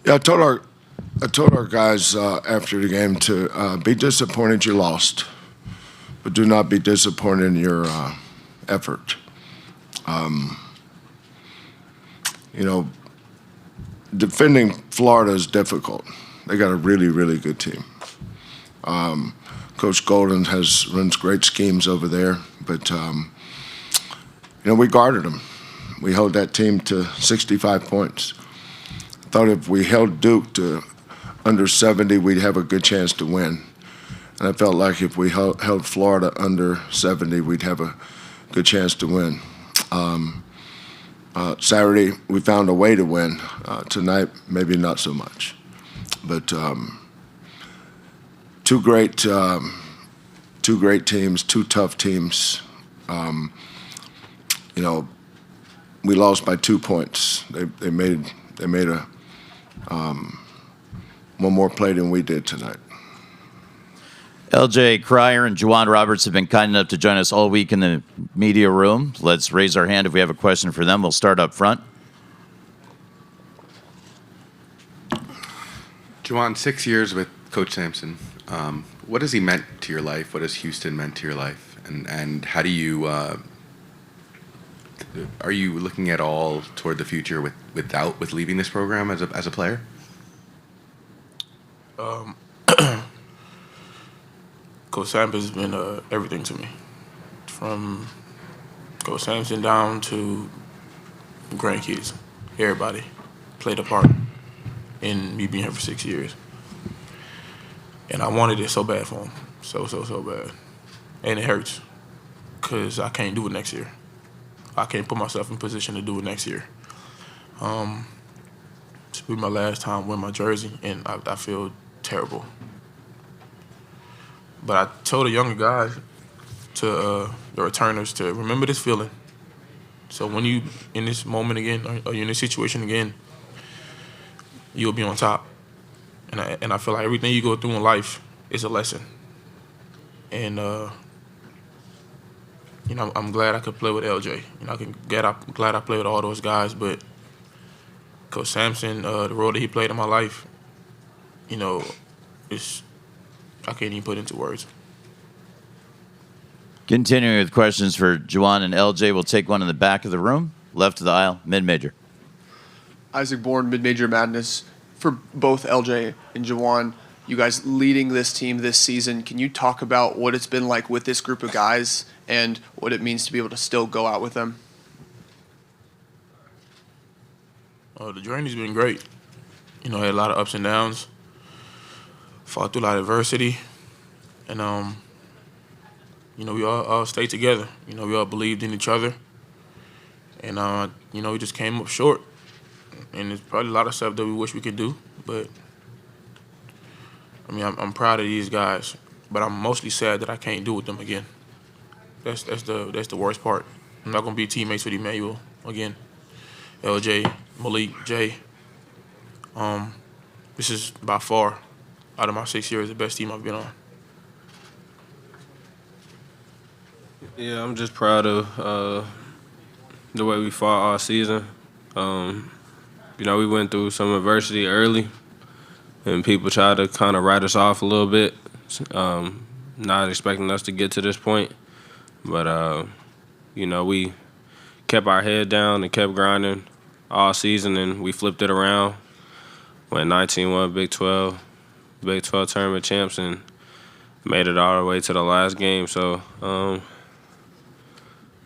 Yeah, I told our guys after the game to be disappointed you lost, but do not be disappointed in your effort. You know, defending Florida is difficult. They got a really, really good team. Coach Golden runs great schemes over there, but we guarded them. We held that team to 65 points. Thought if we held Duke to under 70, we'd have a good chance to win. And I felt like if we held Florida under 70, we'd have a good chance to win. Saturday, we found a way to win. Tonight, maybe not so much. But two great teams, two tough teams. We lost by 2 points. They made a one more play than we did tonight. LJ Cryer and Jawan Roberts have been kind enough to join us all week in the media room. Let's raise our hand if we have a question for them. We'll start up front. Jawan, 6 years with Coach Sampson. What has he meant to your life? What has Houston meant to your life? And how do you are you looking at all toward the future with leaving this program as a player? Coach Sampson has been everything to me, from Coach Sampson down to grandkids. Everybody played a part in me being here for 6 years, and I wanted it so bad for him, so bad, and it hurts because I can't do it next year. I can't put myself in position to do it next year. This will be my last time wearing my jersey, and I feel terrible. But I told the younger guys, to the returners, to remember this feeling. So when you in this moment again, or you're in this situation again, you'll be on top. And I feel like everything you go through in life is a lesson. And I'm glad I could play with LJ. I'm glad I played with all those guys. But Coach Sampson, the role that he played in my life, I can't even put into words. Continuing with questions for Jawan and LJ, we'll take one in the back of the room, left of the aisle, mid-major. Isaac Bourne, Mid-Major Madness. For both LJ and Jawan, you guys leading this team this season, can you talk about what it's been like with this group of guys and what it means to be able to still go out with them? The journey's been great. Had a lot of ups and downs. Fought through a lot of adversity, and we all stayed together. We all believed in each other, and we just came up short. And there's probably a lot of stuff that we wish we could do, but I'm proud of these guys. But I'm mostly sad that I can't do with them again. That's the worst part. I'm not gonna be teammates with Emmanuel again. LJ, Malik, Jay. This is by far, out of my 6 years, the best team I've been on. Yeah, I'm just proud of the way we fought all season. We went through some adversity early, and people tried to kind of write us off a little bit, not expecting us to get to this point. But, we kept our head down and kept grinding all season, and we flipped it around. Went 19-1 Big 12 tournament champs, and made it all the way to the last game. So,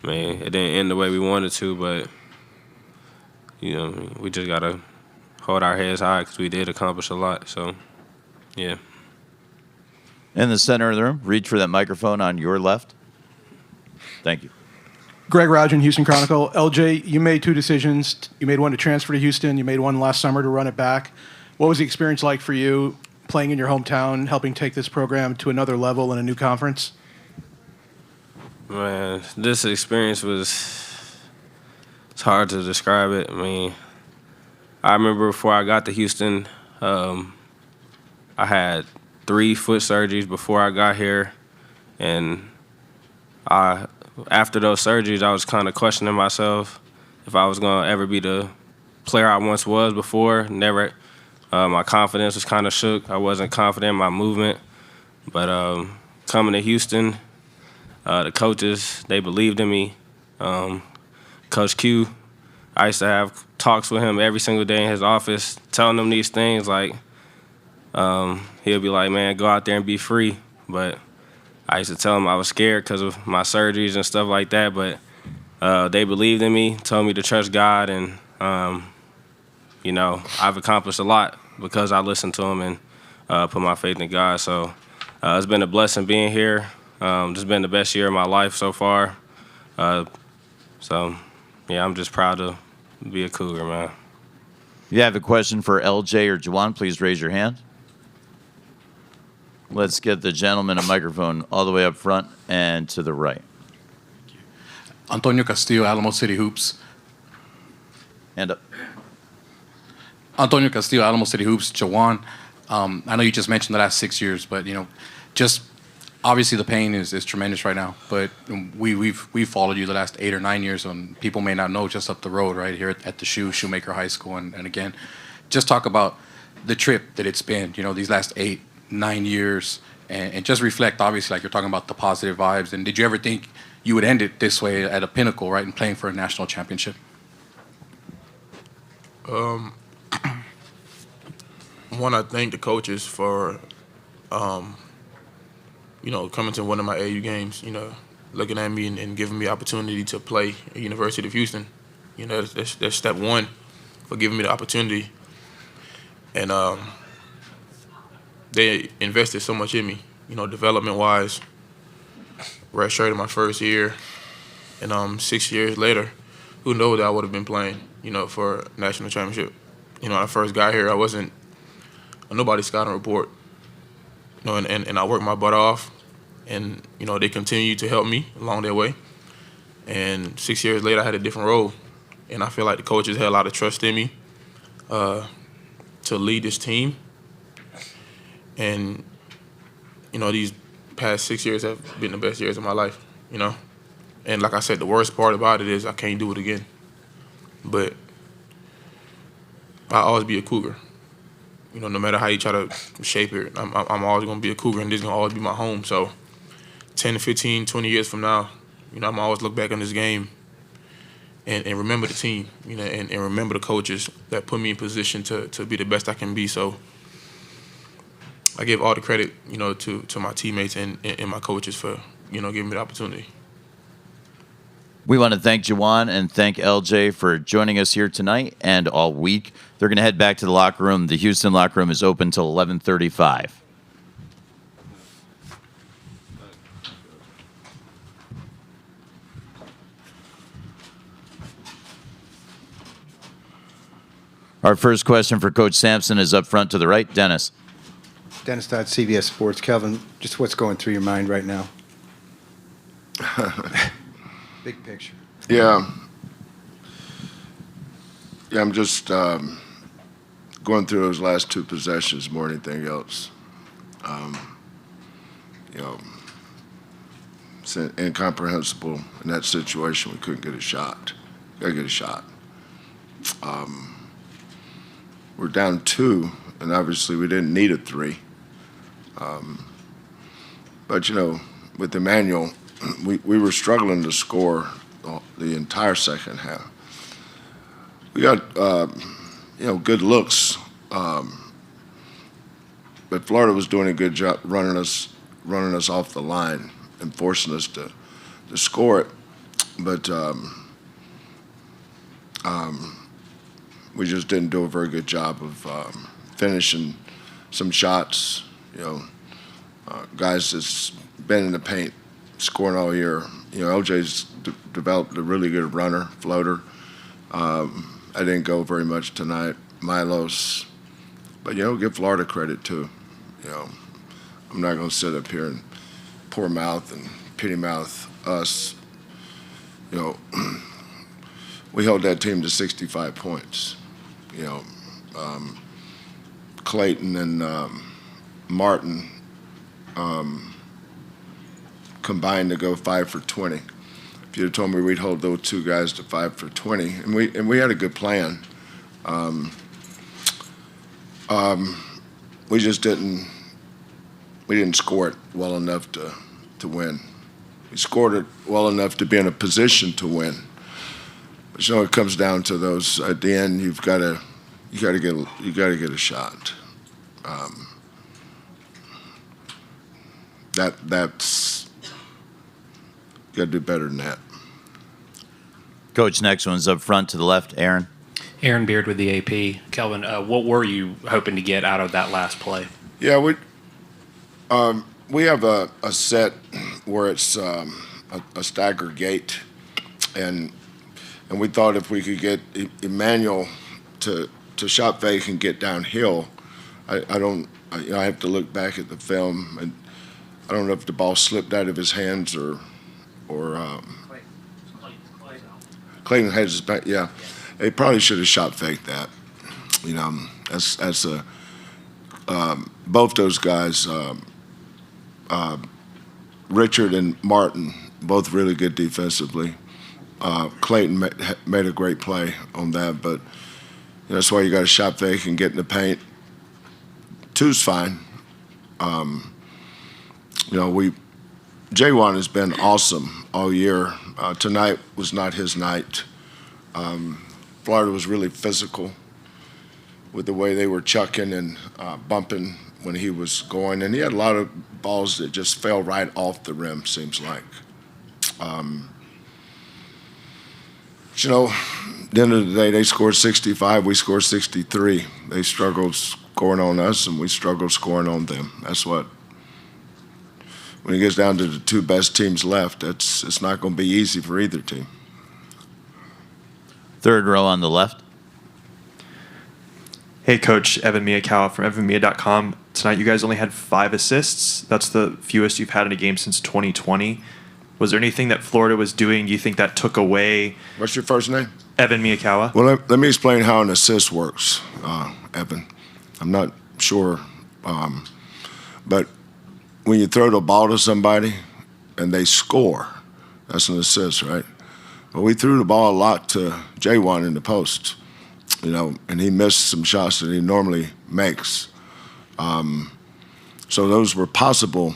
it didn't end the way we wanted to, but, we just got to hold our heads high because we did accomplish a lot. So, yeah. In the center of the room, reach for that microphone on your left. Thank you. Greg Rajan, Houston Chronicle. LJ, you made two decisions. You made one to transfer to Houston. You made one last summer to run it back. What was the experience like for you playing in your hometown, helping take this program to another level in a new conference? Man, this experience it's hard to describe it. I remember before I got to Houston, I had 3 foot surgeries before I got here, and after those surgeries, I was kind of questioning myself if I was going to ever be the player I once was before. Never My confidence was kind of shook. I wasn't confident in my movement. But coming to Houston, the coaches, they believed in me. Coach Q, I used to have talks with him every single day in his office, telling him these things. Like, he'll be like, man, go out there and be free. But I used to tell him I was scared because of my surgeries and stuff like that. But they believed in me, told me to trust God. And, I've accomplished a lot because I listened to him and put my faith in God. So it's been a blessing being here. This has been the best year of my life so far. I'm just proud to be a Cougar, man. If you have a question for LJ or Jawan, please raise your hand. Let's get the gentleman a microphone all the way up front and to the right. Antonio Castillo, Alamo City Hoops. Hand up. Antonio Castillo, Alamo City Hoops. Jawan, I know you just mentioned the last 6 years, but just obviously the pain is tremendous right now. But we've followed you the last 8 or 9 years, and people may not know, just up the road right here at the Shoemaker High School, and again, just talk about the trip that it's been. These last 8, 9 years, and just reflect. Obviously, like you're talking about the positive vibes. And did you ever think you would end it this way at a pinnacle, right, and playing for a national championship? One, I thank the coaches for, coming to one of my AU games, looking at me and giving me opportunity to play at University of Houston. That's step one for giving me the opportunity. And they invested so much in me, development-wise. Redshirted my first year, and 6 years later, who knows that I would have been playing, for a national championship. When I first got here, I wasn't a nobody scouting report, and I worked my butt off, and they continued to help me along their way. And 6 years later, I had a different role, and I feel like the coaches had a lot of trust in me to lead this team. And these past 6 years have been the best years of my life, And like I said, the worst part about it is I can't do it again. But I'll always be a Cougar. No matter how you try to shape it, I'm always going to be a Cougar, and this is going to always be my home. So 10 to 15, 20 years from now, I'm always look back on this game and remember the team, and remember the coaches that put me in position to be the best I can be. So I give all the credit, to my teammates and my coaches for, giving me the opportunity. We want to thank Jawan and thank LJ for joining us here tonight and all week. They're going to head back to the locker room. The Houston locker room is open till 11:35. Our first question for Coach Sampson is up front to the right. Dennis. Dennis Dodd, CBS Sports. Kelvin, just what's going through your mind right now? Big picture. Yeah, I'm just going through those last two possessions more than anything else. It's incomprehensible in that situation. We couldn't get a shot. Got to get a shot. We're down 2, and obviously we didn't need a 3. But with Emmanuel, we were struggling to score the entire second half. We got good looks, but Florida was doing a good job running us off the line and forcing us to score it. But we just didn't do a very good job of finishing some shots. Guys that's been in the paint, scoring all year. LJ's developed a really good runner, floater. I didn't go very much tonight. Milos, but give Florida credit too. I'm not going to sit up here and poor mouth and pity mouth us. We held that team to 65 points. Clayton and Martin combined to go 5 for 20. If you'd have told me we'd hold those two guys to 5 for 20, and we had a good plan. We just didn't score it well enough to win. We scored it well enough to be in a position to win. But it comes down to those at the end. You got to get a shot. That's you got to do better than that. Coach, next one's up front to the left, Aaron. Aaron Beard with the AP. Kelvin, what were you hoping to get out of that last play? Yeah, we have a set where it's a stagger gate, and we thought if we could get Emmanuel to shot fake and get downhill, I have to look back at the film, and I don't know if the ball slipped out of his hands or Clayton had his back. Yeah, he probably should have shot faked that. Both those guys, Richard and Martin, both really good defensively. Clayton made a great play on that, but that's why you got to shot fake and get in the paint. Two's fine. Jawan has been awesome all year. Tonight was not his night. Florida was really physical with the way they were chucking and bumping when he was going, and he had a lot of balls that just fell right off the rim, seems like. At the end of the day, they scored 65, we scored 63. They struggled scoring on us, and we struggled scoring on them. That's what, when it gets down to the two best teams left, it's not going to be easy for either team. Third row on the left. Hey, Coach. Evan Miyakawa from evanmia.com. Tonight, you guys only had 5 assists. That's the fewest you've had in a game since 2020. Was there anything that Florida was doing, do you think, that took away? What's your first name? Evan Miyakawa. Well, let me explain how an assist works, Evan. I'm not sure, but when you throw the ball to somebody and they score, that's an assist, right? Well, we threw the ball a lot to Jawan in the post, and he missed some shots that he normally makes. So those were possible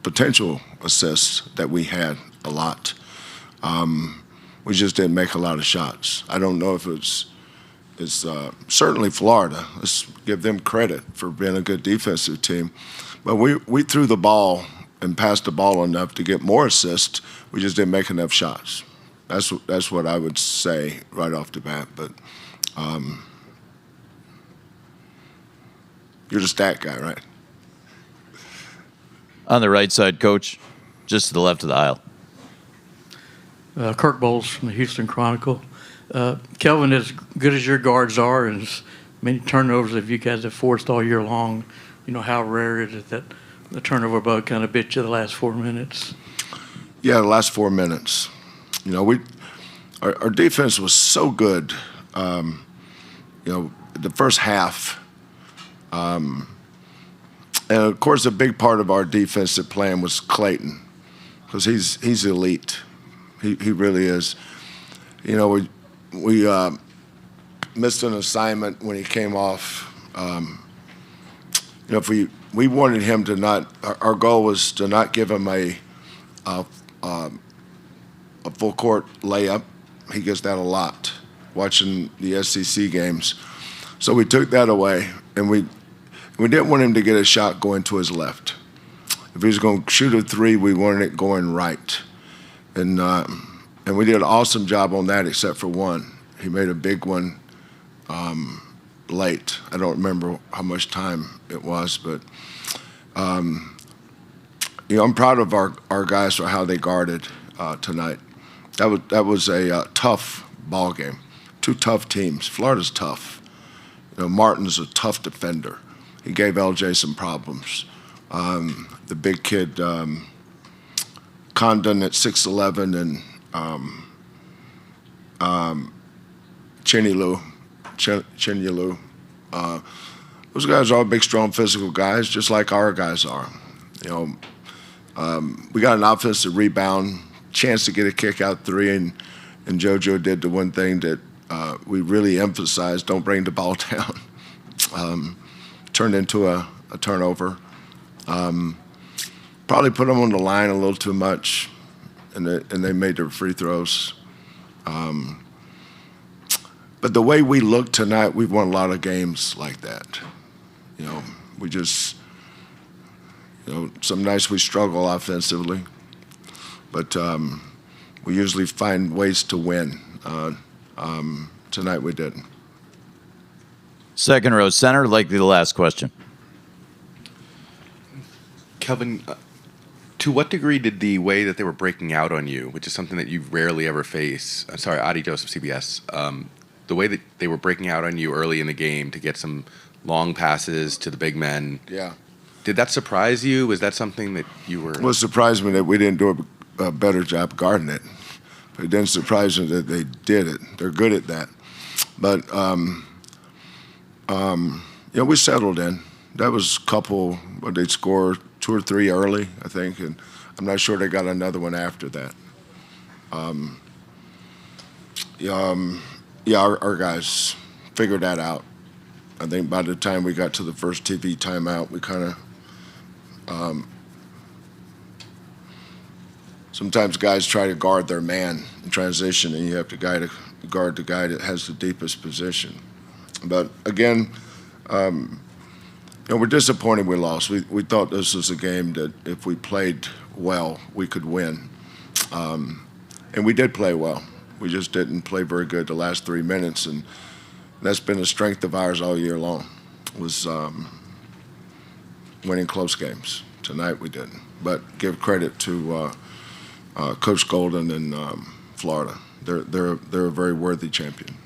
potential assists that we had a lot. We just didn't make a lot of shots. I don't know if it's certainly Florida. Let's give them credit for being a good defensive team. But we threw the ball and passed the ball enough to get more assists. We just didn't make enough shots. That's what I would say right off the bat. But you're the stat guy, right? On the right side, Coach, just to the left of the aisle. Kirk Bowles from the Houston Chronicle. Kelvin, as good as your guards are and as many turnovers as you guys have forced all year long, how rare is it that the turnover bug kind of bit you the last 4 minutes? Yeah, the last 4 minutes. Our defense was so good, the first half. And, of course, a big part of our defensive plan was Clayton, because he's elite. He really is. We missed an assignment when he came off. If we wanted him to not, our goal was to not give him a full court layup. He gets that a lot watching the SEC games. So we took that away, and we didn't want him to get a shot going to his left. If he was going to shoot a three, we wanted it going right. And we did an awesome job on that except for one. He made a big one late. I don't remember how much time it was, but I'm proud of our guys for how they guarded tonight. That was a tough ball game. Two tough teams. Florida's tough. Martin's a tough defender. He gave LJ some problems. The big kid, Condon at 6'11", and Chinyelu. Those guys are all big, strong, physical guys, just like our guys are. We got an offensive rebound, chance to get a kick-out three, and JoJo did the one thing that we really emphasized: don't bring the ball down. turned into a turnover. Probably put them on the line a little too much, and they made their free throws. But the way we look tonight, we've won a lot of games like that. You know, we just, some nights we struggle offensively, but we usually find ways to win. Tonight we didn't. Second row center, likely the last question. Kelvin, to what degree did the way that they were breaking out on you, which is something that you rarely ever face, Adi Joseph, CBS, the way that they were breaking out on you early in the game to get some long passes to the big men, Yeah. did that surprise you? Was that something that you were... Well, it surprised me that we didn't do a better job guarding it. But it didn't surprise me that they did it. They're good at that. But, we settled in. That was a couple, they'd score 2 or 3 early, I think, and I'm not sure they got another one after that. Our guys figured that out. I think by the time we got to the first TV timeout, we kind of sometimes guys try to guard their man in transition, and you have to guard the guy that has the deepest position. But again, we're disappointed we lost. We thought this was a game that if we played well, we could win. And we did play well. We just didn't play very good the last 3 minutes, and that's been a strength of ours all year long, was winning close games. Tonight we didn't. But give credit to Coach Golden and Florida. They're a very worthy champion.